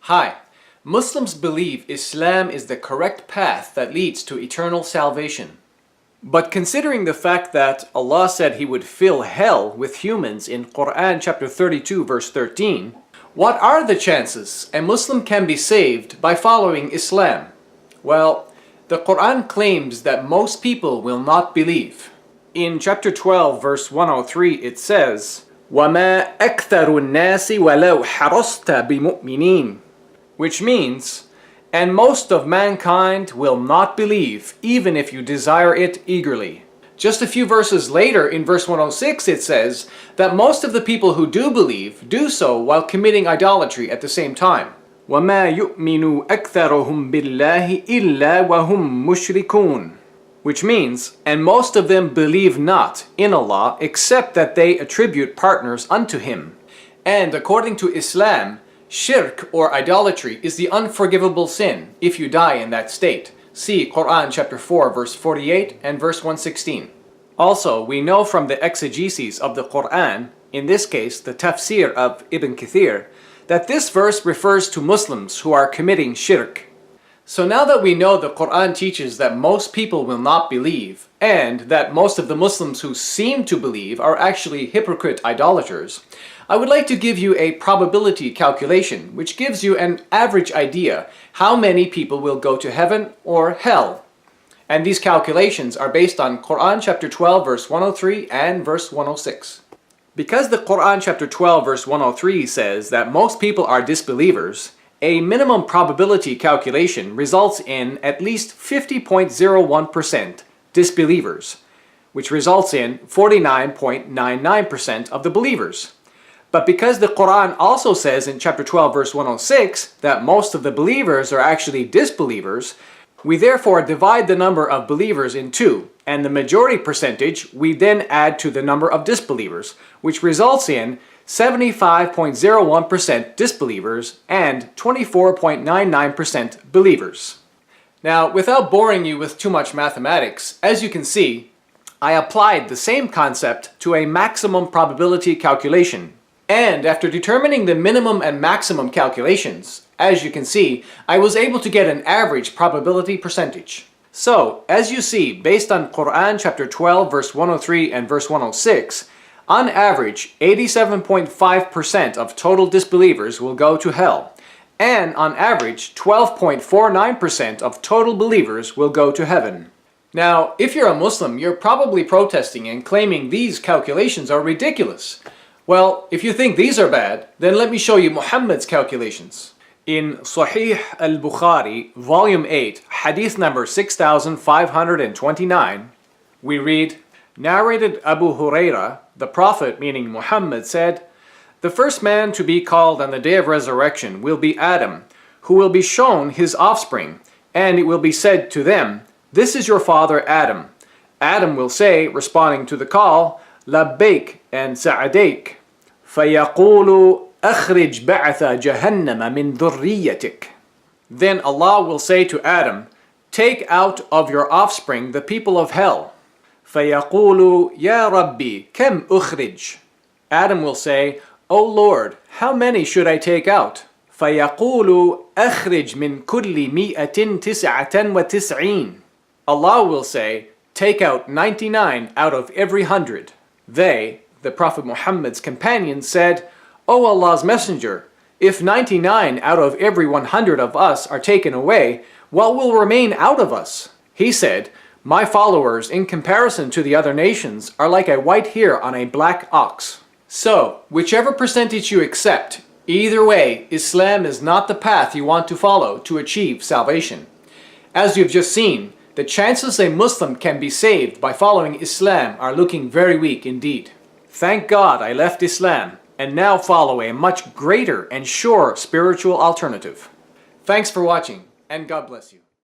Hi, Muslims believe Islam is the correct path that leads to eternal salvation. But considering the fact that Allah said He would fill hell with humans in Qur'an chapter 32 verse 13, what are the chances a Muslim can be saved by following Islam? Well, the Qur'an claims that most people will not believe. In chapter 12 verse 103 it says, وَمَا أَكْثَرُ النَّاسِ وَلَوْ حَرَصْتَ بِمُؤْمِنِينَ, which means, and most of mankind will not believe, even if you desire it eagerly. Just a few verses later, in verse 106, it says that most of the people who do believe do so while committing idolatry at the same time. وَمَا يُؤْمِنُ أَكْثَرُهُمْ بِاللَّهِ إِلَّا وَهُمْ مُشْرِكُونَ, which means, and most of them believe not in Allah except that they attribute partners unto Him. And according to Islam, shirk or idolatry is the unforgivable sin if you die in that state. See Qur'an chapter 4 verse 48 and verse 116. Also, we know from the exegesis of the Qur'an, in this case the Tafsir of Ibn Kathir, that this verse refers to Muslims who are committing shirk. So now that we know the Qur'an teaches that most people will not believe, and that most of the Muslims who seem to believe are actually hypocrite idolaters, I would like to give you a probability calculation which gives you an average idea how many people will go to heaven or hell. And these calculations are based on Qur'an chapter 12 verse 103 and verse 106. Because the Qur'an chapter 12 verse 103 says that most people are disbelievers, a minimum probability calculation results in at least 50.01% disbelievers, which results in 49.99% of the believers. But because the Qur'an also says in chapter 12 verse 106 that most of the believers are actually disbelievers, we therefore divide the number of believers in two, and the majority percentage we then add to the number of disbelievers, which results in 75.01% disbelievers and 24.99% believers. Now, without boring you with too much mathematics, as you can see, I applied the same concept to a maximum probability calculation. And after determining the minimum and maximum calculations, as you can see, I was able to get an average probability percentage. So, as you see, based on Qur'an chapter 12 verse 103 and verse 106, on average, 87.5% of total disbelievers will go to hell. And on average, 12.49% of total believers will go to heaven. Now, if you're a Muslim, you're probably protesting and claiming these calculations are ridiculous. Well, if you think these are bad, then let me show you Muhammad's calculations. In Sahih Al Buxariy, volume 8, hadith number 6529, we read, narrated Abu Huraira, the Prophet, meaning Muhammad, said, "The first man to be called on the day of resurrection will be Adam, who will be shown his offspring, and it will be said to them, 'This is your father Adam.' Adam will say, responding to the call, 'Labbaik and Sa'adaik.' فَيَقُولُ أَخْرِجْ بَعْثَ جَهَنَّمَ مِنْ ذُرِّيَّتِكَ. Then Allah will say to Adam, 'Take out of your offspring the people of hell.' فَيَقُولُ يَا رَبِّي كَمْ أُخْرِجْ. Adam will say, 'O Lord, how many should I take out?' فَيَقُولُ أَخْرِجْ مِنْ كُلِّ مِئَةٍ تِسْعَةً وَتِسْعِينَ. Allah will say, 'Take out 99 out of every 100. They, the Prophet Muhammad's companions, said, 'O Allah's Messenger, if 99 out of every 100 of us are taken away, what will remain out of us?' He said, 'My followers, in comparison to the other nations, are like a white hare on a black ox.' So, whichever percentage you accept, either way, Islam is not the path you want to follow to achieve salvation. As you've just seen, the chances a Muslim can be saved by following Islam are looking very weak indeed. Thank God I left Islam and now follow a much greater and sure spiritual alternative. Thanks for watching, and God bless you.